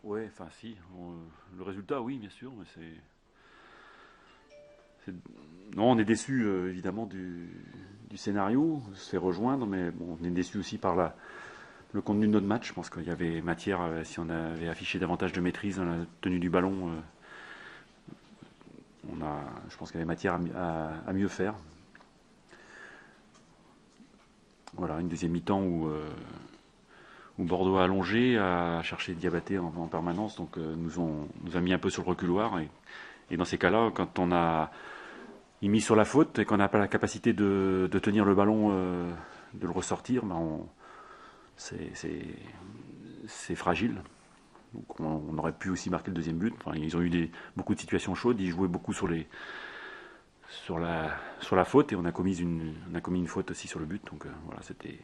Ouais, enfin si. Le résultat, oui, bien sûr, mais non, on est déçu évidemment du scénario, on se fait rejoindre, mais bon, on est déçu aussi par le contenu de notre match. Je pense qu'il y avait matière, si on avait affiché davantage de maîtrise dans la tenue du ballon, je pense qu'il y avait matière à mieux faire. Voilà, une deuxième mi-temps où Bordeaux a allongé, a cherché Diabaté en permanence, donc nous a mis un peu sur le reculoir. Et dans ces cas-là, quand on a mis sur la faute et qu'on n'a pas la capacité de tenir le ballon, de le ressortir, c'est fragile. Donc on aurait pu aussi marquer le deuxième but. Enfin, ils ont eu beaucoup de situations chaudes, ils jouaient beaucoup sur la faute et on a commis une faute aussi sur le but. Donc voilà, c'était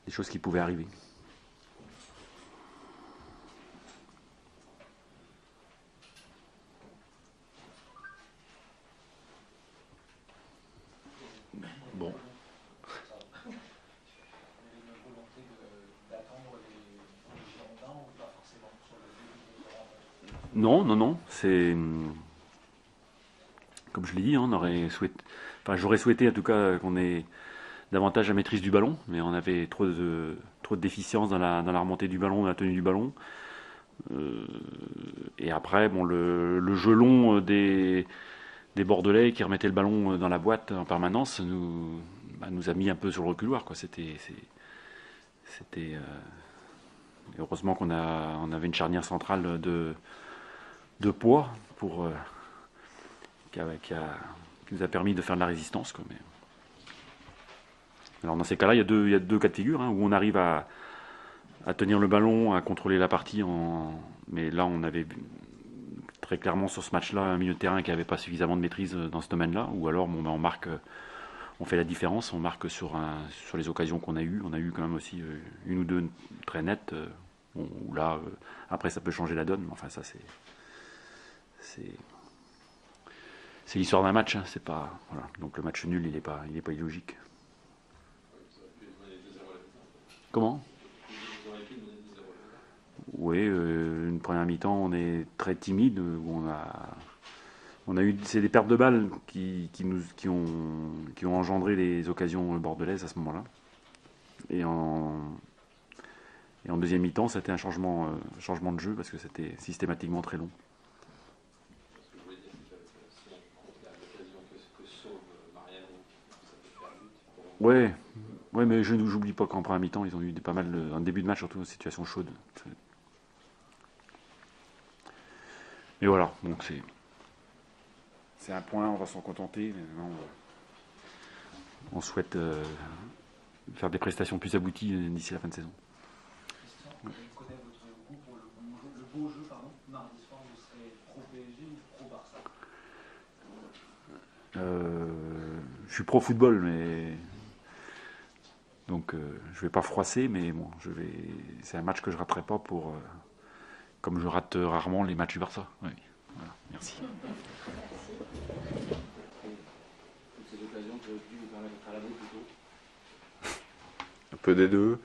des choses qui pouvaient arriver. Bon. Non, non, non. C'est comme je l'ai dit, j'aurais souhaité en tout cas qu'on ait davantage la maîtrise du ballon, mais on avait trop de déficiences dans la remontée du ballon, dans la tenue du ballon. Et après, bon, le jeu long des Bordelais qui remettaient le ballon dans la boîte en permanence nous a mis un peu sur le reculoir, quoi. C'était heureusement on avait une charnière centrale de poids qui nous a permis de faire de la résistance, quoi. Alors dans ces cas-là, il y a deux cas de figure, hein, où on arrive à tenir le ballon, à contrôler la partie. Mais là, on avait très clairement sur ce match-là un milieu de terrain qui n'avait pas suffisamment de maîtrise dans ce domaine-là. Ou alors, on marque, on fait la différence, on marque sur les occasions qu'on a eues. On a eu quand même aussi une ou deux très nettes. Où là, après, ça peut changer la donne. Mais enfin, ça, c'est l'histoire d'un match. Hein, c'est pas, voilà. Donc le match nul, il est pas illogique. Comment? Oui, une première mi-temps, on est très timide. Où c'est des pertes de balles qui ont engendré les occasions bordelaises à ce moment-là. Et en deuxième mi-temps, c'était un changement de jeu parce que c'était systématiquement très long. Ouais, ouais, mais j'oublie pas qu'en première mi-temps, ils ont eu pas mal, un début de match surtout, une situation chaude. Mais voilà, donc c'est un point, on va s'en contenter. Mais non, on souhaite faire des prestations plus abouties d'ici la fin de saison. Christian, je connais votre goût pour le beau jeu, pardon. Mardi soir, vous serez pro PSG ou pro Barça? Je suis pro football, mais donc je vais pas froisser, mais bon, c'est un match que je raterai pas comme je rate rarement les matchs du Barça. Oui. Voilà, merci. Un peu des deux.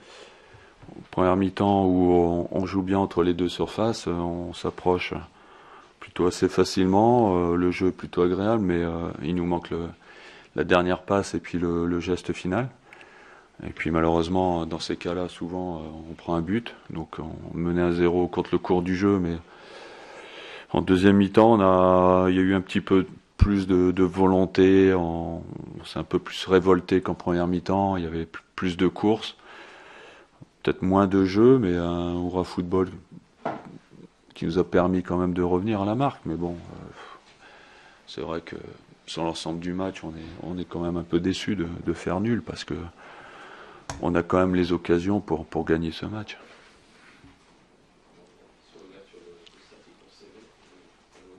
Première mi-temps où on joue bien entre les deux surfaces, on s'approche plutôt assez facilement, le jeu est plutôt agréable, mais il nous manque la dernière passe et puis le geste final. Et puis malheureusement, dans ces cas-là, souvent, on prend un but. Donc on menait 1-0 contre le cours du jeu, mais en deuxième mi-temps, il y a eu un petit peu plus de volonté. On s'est un peu plus révolté qu'en première mi-temps. Il y avait plus de courses, peut-être moins de jeux, mais un hurrah football qui nous a permis quand même de revenir à la marque. Mais bon, c'est vrai que sur l'ensemble du match, on est quand même un peu déçu de faire nul parce que on a quand même les occasions pour gagner ce match.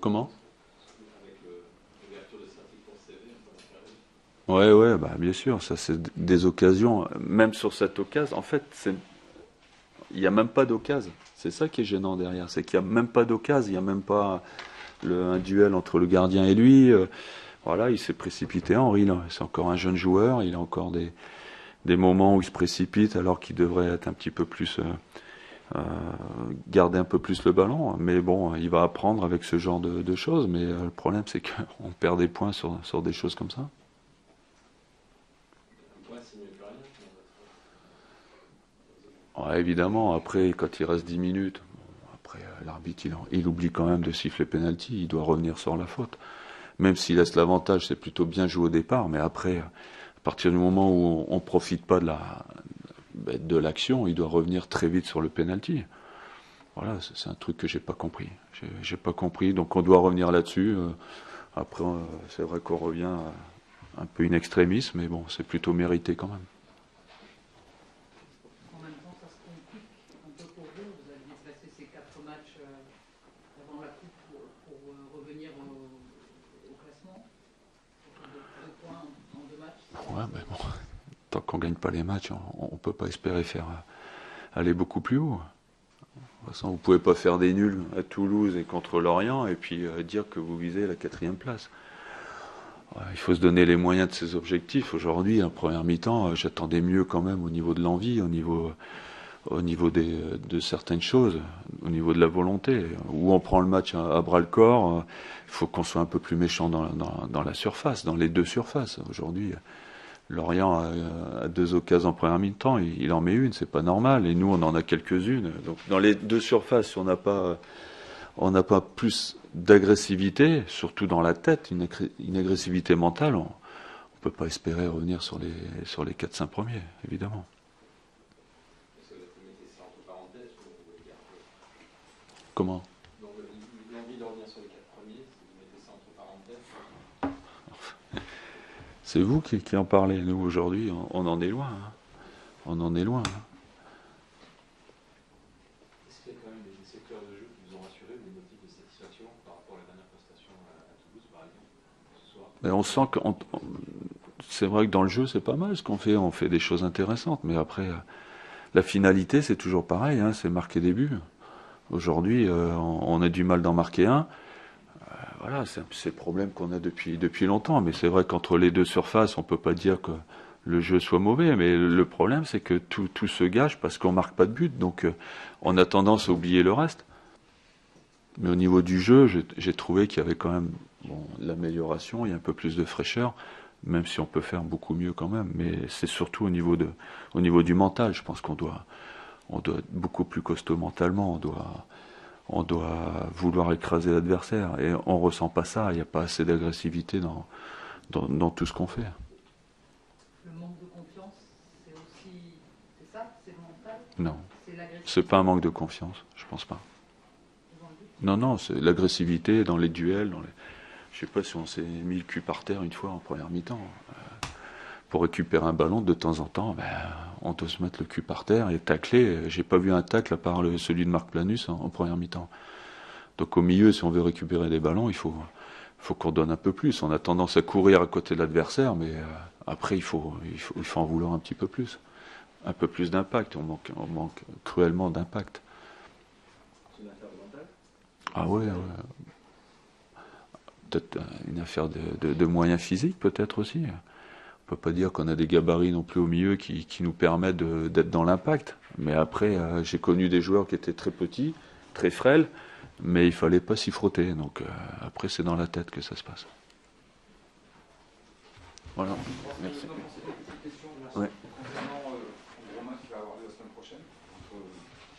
Comment? Ouais, bah bien sûr, ça c'est des occasions. Même sur cette occasion, en fait, il n'y a même pas d'occasion. C'est ça qui est gênant derrière, c'est qu'il n'y a même pas d'occasion, il n'y a même pas un duel entre le gardien et lui. Voilà, il s'est précipité, Henri, là. C'est encore un jeune joueur, il a encore des moments où il se précipite alors qu'il devrait être un petit peu plus garder un peu plus le ballon. Mais bon, il va apprendre avec ce genre de choses. Mais le problème, c'est qu'on perd des points sur des choses comme ça. Ouais, évidemment, après, quand il reste 10 minutes, après l'arbitre, il oublie quand même de siffler penalty. Il doit revenir sur la faute. Même s'il laisse l'avantage, c'est plutôt bien joué au départ. Mais après, à partir du moment où on ne profite pas de l'action, il doit revenir très vite sur le penalty. Voilà, c'est un truc que j'ai pas compris. J'ai pas compris, donc on doit revenir là-dessus. Après, c'est vrai qu'on revient un peu in extremis, mais bon, c'est plutôt mérité quand même. En même temps, ça se complique un peu pour vous. Vous aviez passé ces 4 matchs avant la Coupe pour revenir au classement. Deux points en 2 matchs. Ouais, mais bon, tant qu'on gagne pas les matchs, on peut pas espérer faire aller beaucoup plus haut. De toute façon, vous pouvez pas faire des nuls à Toulouse et contre Lorient et puis dire que vous visez la 4e place. Ouais, il faut se donner les moyens de ses objectifs. Aujourd'hui, en première mi-temps, j'attendais mieux quand même au niveau de l'envie, au niveau de certaines choses, au niveau de la volonté. Où on prend le match à bras-le-corps, il faut qu'on soit un peu plus méchant dans la surface, dans les 2 surfaces. Aujourd'hui, Lorient a 2 occasions en première mi-temps, il en met une, c'est pas normal, et nous on en a quelques-unes. Donc dans les 2 surfaces, si on n'a pas plus d'agressivité, surtout dans la tête, une agressivité mentale, on peut pas espérer revenir sur les 4-5 premiers, évidemment. Comment ? Donc l'envie de revenir sur les 4 premiers, c'est de mettre ça entre parenthèses. C'est vous qui en parlez. Nous, aujourd'hui, on en est loin. Hein. On en est loin. Hein. Est-ce qu'il y a quand même des secteurs de jeu qui vous ont rassuré, des motifs de satisfaction par rapport à la dernière prestation à Toulouse, par exemple, ce soir? Mais on sent que c'est vrai que dans le jeu, c'est pas mal ce qu'on fait. On fait des choses intéressantes. Mais après, la finalité, c'est toujours pareil. Hein, c'est marquer des buts. Aujourd'hui, on a du mal d'en marquer un. Voilà, c'est le problème qu'on a depuis longtemps. Mais c'est vrai qu'entre les 2 surfaces, on peut pas dire que le jeu soit mauvais. Mais le problème, c'est que tout se gâche parce qu'on marque pas de but. Donc, on a tendance à oublier le reste. Mais au niveau du jeu, j'ai trouvé qu'il y avait quand même l'amélioration, il y a un peu plus de fraîcheur, même si on peut faire beaucoup mieux quand même. Mais c'est surtout au niveau du mental. Je pense qu'on doit être beaucoup plus costaud mentalement. On doit vouloir écraser l'adversaire. Et on ressent pas ça. Il n'y a pas assez d'agressivité dans tout ce qu'on fait. Le manque de confiance, c'est ça, c'est le mental. Non, C'est l'agressivité. c'est pas un manque de confiance. Je pense pas. Non, c'est l'agressivité dans les duels. Je sais pas si on s'est mis le cul par terre une fois en première mi-temps. Pour récupérer un ballon, de temps en temps, on doit se mettre le cul par terre et tacler. J'ai pas vu un tacle à part celui de Marc Planus en première mi-temps. Donc au milieu, si on veut récupérer des ballons, il faut qu'on donne un peu plus. On a tendance à courir à côté de l'adversaire, mais après il faut en vouloir un petit peu plus. Un peu plus d'impact. On manque cruellement d'impact. C'est une affaire de mental. Ah ouais. Peut-être une affaire de moyens physiques, peut-être aussi. On peut pas dire qu'on a des gabarits non plus au milieu qui nous permettent d'être dans l'impact. Mais après, j'ai connu des joueurs qui étaient très petits, très frêles, mais il fallait pas s'y frotter. Donc après, c'est dans la tête que ça se passe. Voilà. Merci. Petite question, merci. Ouais. Concernant le Romain qui va avoir lieu la semaine prochaine, entre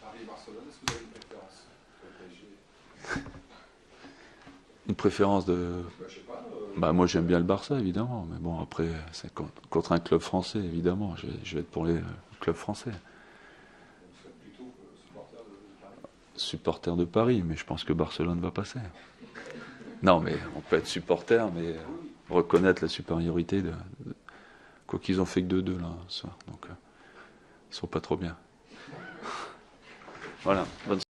Paris et Barcelone, est-ce que vous avez une préférence pour le PSG? Une préférence de... Je sais pas. Moi j'aime bien le Barça évidemment, mais bon après c'est contre un club français évidemment, je vais être pour les clubs français. Vous serez plutôt supporter de Paris. Supporter de Paris, mais je pense que Barcelone va passer. Non mais on peut être supporter, mais reconnaître la supériorité quoi qu'ils ont fait que 2-2 là ce soir, donc ils sont pas trop bien. Voilà. Bonne